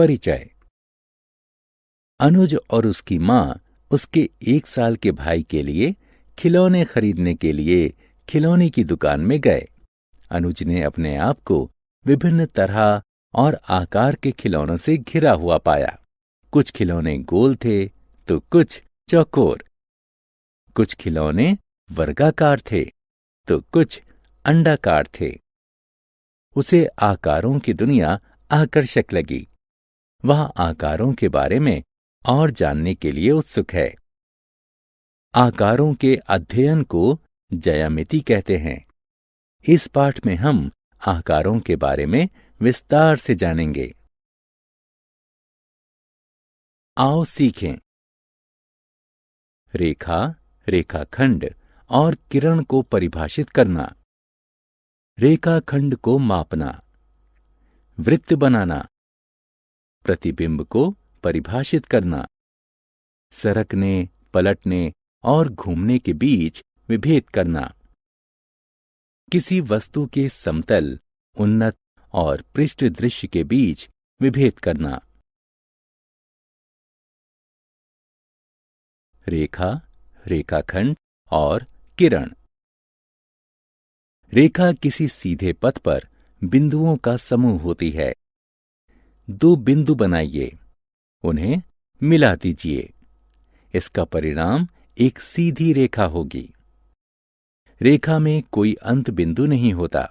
परिचय। अनुज और उसकी माँ उसके 1 साल के भाई के लिए खिलौने खरीदने के लिए खिलौने की दुकान में गए। अनुज ने अपने आप को विभिन्न तरह और आकार के खिलौनों से घिरा हुआ पाया। कुछ खिलौने गोल थे तो कुछ चौकोर, कुछ खिलौने वर्गाकार थे तो कुछ अंडाकार थे। उसे आकारों की दुनिया आकर्षक लगी। वह आकारों के बारे में और जानने के लिए उत्सुक है। आकारों के अध्ययन को ज्यामिति कहते हैं। इस पाठ में हम आकारों के बारे में विस्तार से जानेंगे। आओ सीखें। रेखा, रेखाखंड और किरण को परिभाषित करना। रेखाखंड को मापना। वृत्त बनाना। प्रतिबिंब को परिभाषित करना। सरकने, पलटने और घूमने के बीच विभेद करना। किसी वस्तु के समतल, उन्नत और पृष्ठ दृश्य के बीच विभेद करना। रेखा, रेखाखंड और किरण। रेखा किसी सीधे पथ पर बिंदुओं का समूह होती है। 2 बिंदु बनाइए, उन्हें मिला दीजिए। इसका परिणाम एक सीधी रेखा होगी। रेखा में कोई अंत बिंदु नहीं होता।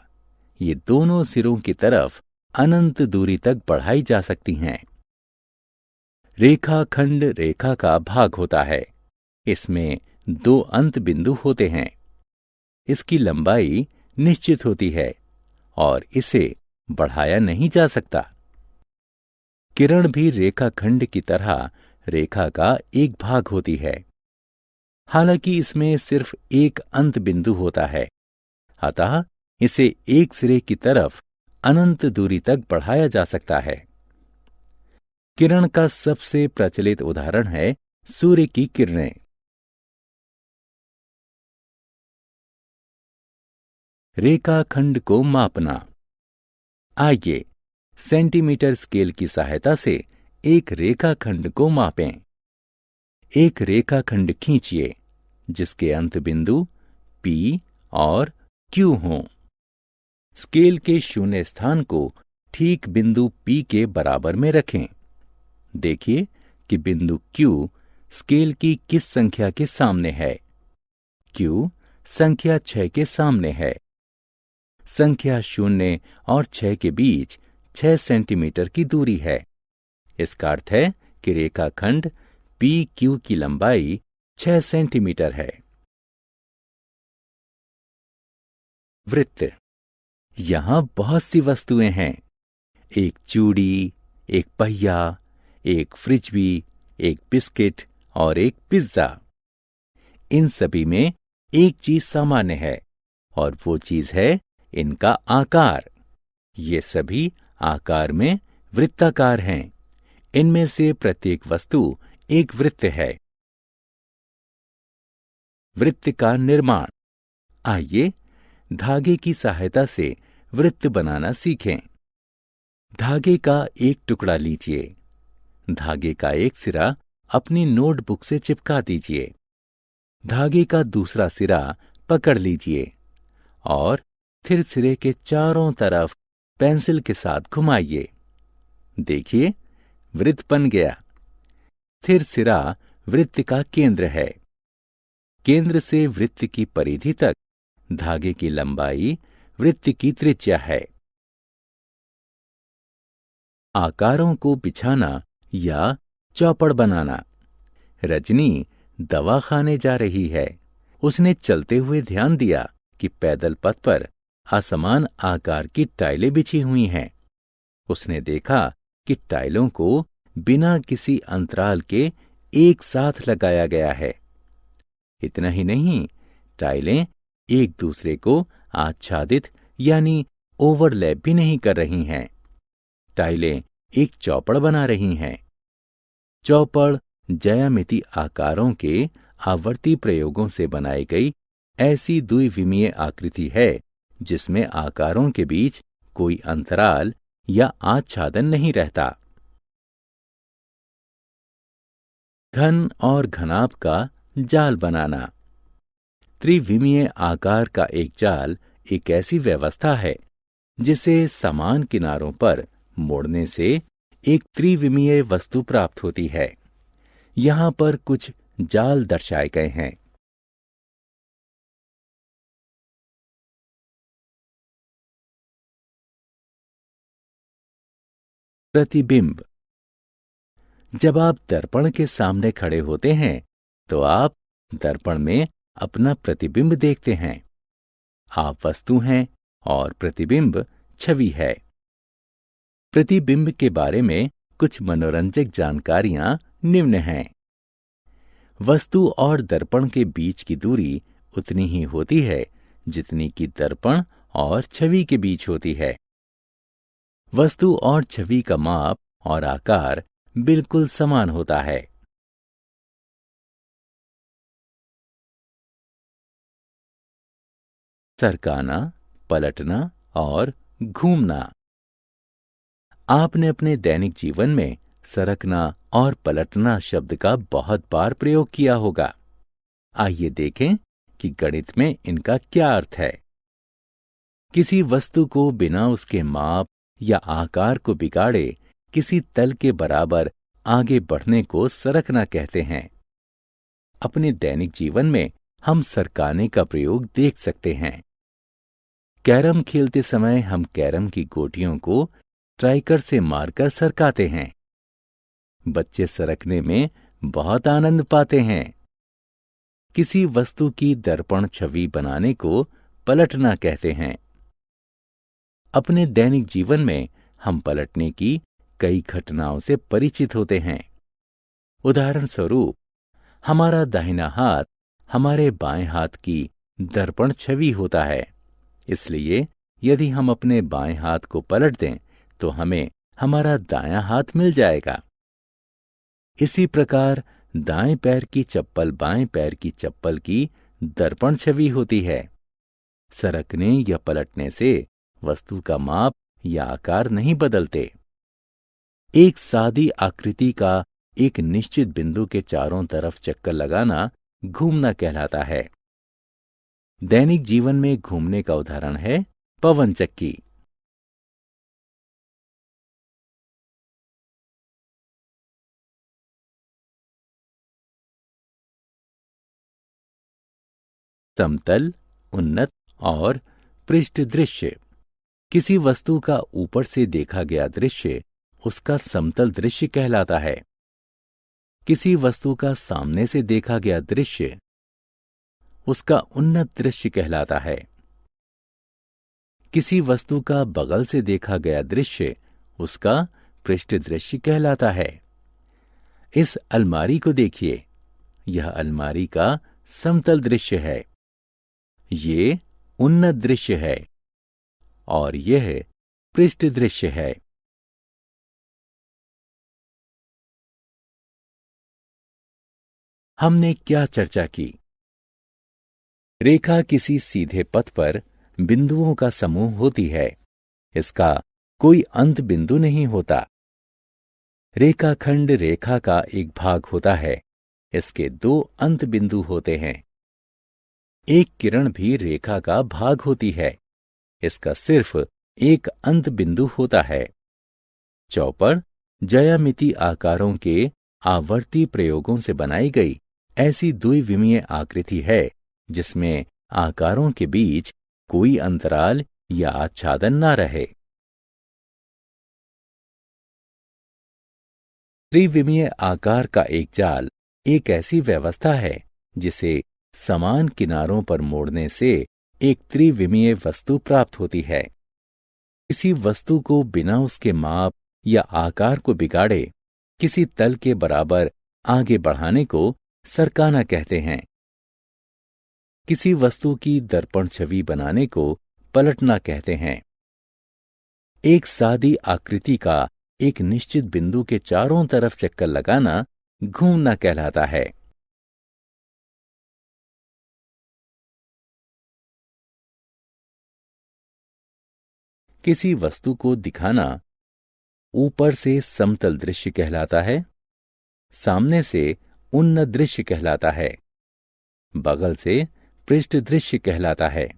ये दोनों सिरों की तरफ अनंत दूरी तक बढ़ाई जा सकती हैं। रेखाखंड रेखा का भाग होता है। इसमें 2 अंत बिंदु होते हैं। इसकी लंबाई निश्चित होती है और इसे बढ़ाया नहीं जा सकता। किरण भी रेखाखंड की तरह रेखा का एक भाग होती है। हालांकि इसमें सिर्फ एक अंत बिंदु होता है, अतः इसे एक सिरे की तरफ अनंत दूरी तक बढ़ाया जा सकता है। किरण का सबसे प्रचलित उदाहरण है सूर्य की किरणें। रेखाखंड को मापना। आइए सेंटीमीटर स्केल की सहायता से एक रेखाखंड को मापें। एक रेखाखंड खींचिए जिसके अंत बिंदु P और Q हों। स्केल के शून्य स्थान को ठीक बिंदु P के बराबर में रखें। देखिए कि बिंदु Q स्केल की किस संख्या के सामने है। Q संख्या 6 के सामने है। संख्या 0 और 6 के बीच 6 सेंटीमीटर की दूरी है। इसका अर्थ है कि रेखाखंड PQ की लंबाई 6 सेंटीमीटर है। वृत्त। यहां बहुत सी वस्तुएं हैं। एक चूड़ी, एक पहिया, एक फ्रिज, एक बिस्किट और एक पिज्जा। इन सभी में एक चीज सामान्य है और वो चीज है इनका आकार। ये सभी आकार में वृत्ताकार हैं। इनमें से प्रत्येक वस्तु एक वृत्त है। वृत्त का निर्माण। आइए धागे की सहायता से वृत्त बनाना सीखें। धागे का एक टुकड़ा लीजिए। धागे का एक सिरा अपनी नोटबुक से चिपका दीजिए। धागे का दूसरा सिरा पकड़ लीजिए और फिर सिरे के चारों तरफ पेंसिल के साथ घुमाइए। देखिए, वृत्त बन गया। स्थिर सिरा वृत्त का केंद्र है। केंद्र से वृत्त की परिधि तक धागे की लंबाई वृत्त की त्रिज्या है। आकारों को बिछाना या चौपड़ बनाना। रजनी दवा खाने जा रही है। उसने चलते हुए ध्यान दिया कि पैदल पथ पर असमान आकार की टाइलें बिछी हुई हैं। उसने देखा कि टाइलों को बिना किसी अंतराल के एक साथ लगाया गया है। इतना ही नहीं, टाइलें एक दूसरे को आच्छादित यानी ओवरलैप भी नहीं कर रही हैं। टाइलें एक चौपड़ बना रही हैं। चौपड़ ज्यामिति आकारों के आवर्ती प्रयोगों से बनाई गई ऐसी द्विविमीय आकृति है जिसमें आकारों के बीच कोई अंतराल या आच्छादन नहीं रहता। घन और घनाभ का जाल बनाना। त्रिविमीय आकार का एक जाल एक ऐसी व्यवस्था है जिसे समान किनारों पर मोड़ने से एक त्रिविमीय वस्तु प्राप्त होती है। यहाँ पर कुछ जाल दर्शाए गए हैं। प्रतिबिंब। जब आप दर्पण के सामने खड़े होते हैं तो आप दर्पण में अपना प्रतिबिंब देखते हैं। आप वस्तु हैं और प्रतिबिंब छवि है। प्रतिबिंब के बारे में कुछ मनोरंजक जानकारियां निम्न हैं। वस्तु और दर्पण के बीच की दूरी उतनी ही होती है जितनी कि दर्पण और छवि के बीच होती है। वस्तु और छवि का माप और आकार बिल्कुल समान होता है। सरकाना, पलटना और घूमना। आपने अपने दैनिक जीवन में सरकना और पलटना शब्द का बहुत बार प्रयोग किया होगा। आइए देखें कि गणित में इनका क्या अर्थ है। किसी वस्तु को बिना उसके माप या आकार को बिगाड़े किसी तल के बराबर आगे बढ़ने को सरकना कहते हैं। अपने दैनिक जीवन में हम सरकाने का प्रयोग देख सकते हैं। कैरम खेलते समय हम कैरम की गोटियों को स्ट्राइकर से मारकर सरकाते हैं। बच्चे सरकने में बहुत आनंद पाते हैं। किसी वस्तु की दर्पण छवि बनाने को पलटना कहते हैं। अपने दैनिक जीवन में हम पलटने की कई घटनाओं से परिचित होते हैं। उदाहरण स्वरूप, हमारा दाहिना हाथ हमारे बाएं हाथ की दर्पण छवि होता है। इसलिए यदि हम अपने बाएं हाथ को पलट दें तो हमें हमारा दायां हाथ मिल जाएगा। इसी प्रकार दाएं पैर की चप्पल बाएं पैर की चप्पल की दर्पण छवि होती है। सरकने या पलटने से वस्तु का माप या आकार नहीं बदलते। एक सादी आकृति का एक निश्चित बिंदु के चारों तरफ चक्कर लगाना घूमना कहलाता है। दैनिक जीवन में घूमने का उदाहरण है पवन चक्की। समतल, उन्नत और पृष्ठ दृश्य। किसी वस्तु का ऊपर से देखा गया दृश्य उसका समतल दृश्य कहलाता है। किसी वस्तु का सामने से देखा गया दृश्य उसका उन्नत दृश्य कहलाता है। किसी वस्तु का बगल से देखा गया दृश्य उसका पृष्ठ दृश्य कहलाता है। इस अलमारी को देखिए, यह अलमारी का समतल दृश्य है। ये उन्नत दृश्य है और यह पृष्ठ दृश्य है। हमने क्या चर्चा की? रेखा किसी सीधे पथ पर बिंदुओं का समूह होती है। इसका कोई अंत बिंदु नहीं होता। रेखाखंड रेखा का एक भाग होता है। इसके दो अंत बिंदु होते हैं। एक किरण भी रेखा का भाग होती है। इसका सिर्फ एक अंत बिंदु होता है। चौपड़ ज्यामिति आकारों के आवर्ती प्रयोगों से बनाई गई ऐसी द्विविमीय आकृति है जिसमें आकारों के बीच कोई अंतराल या आच्छादन ना रहे। त्रिविमीय आकार का एक जाल एक ऐसी व्यवस्था है जिसे समान किनारों पर मोड़ने से एक त्रिविमीय वस्तु प्राप्त होती है। किसी वस्तु को बिना उसके माप या आकार को बिगाड़े किसी तल के बराबर आगे बढ़ाने को सरकाना कहते हैं। किसी वस्तु की दर्पण छवि बनाने को पलटना कहते हैं। एक सादी आकृति का एक निश्चित बिंदु के चारों तरफ चक्कर लगाना घूमना कहलाता है। किसी वस्तु को दिखाना ऊपर से समतल दृश्य कहलाता है। सामने से उन्नत दृश्य कहलाता है। बगल से पृष्ठ दृश्य कहलाता है।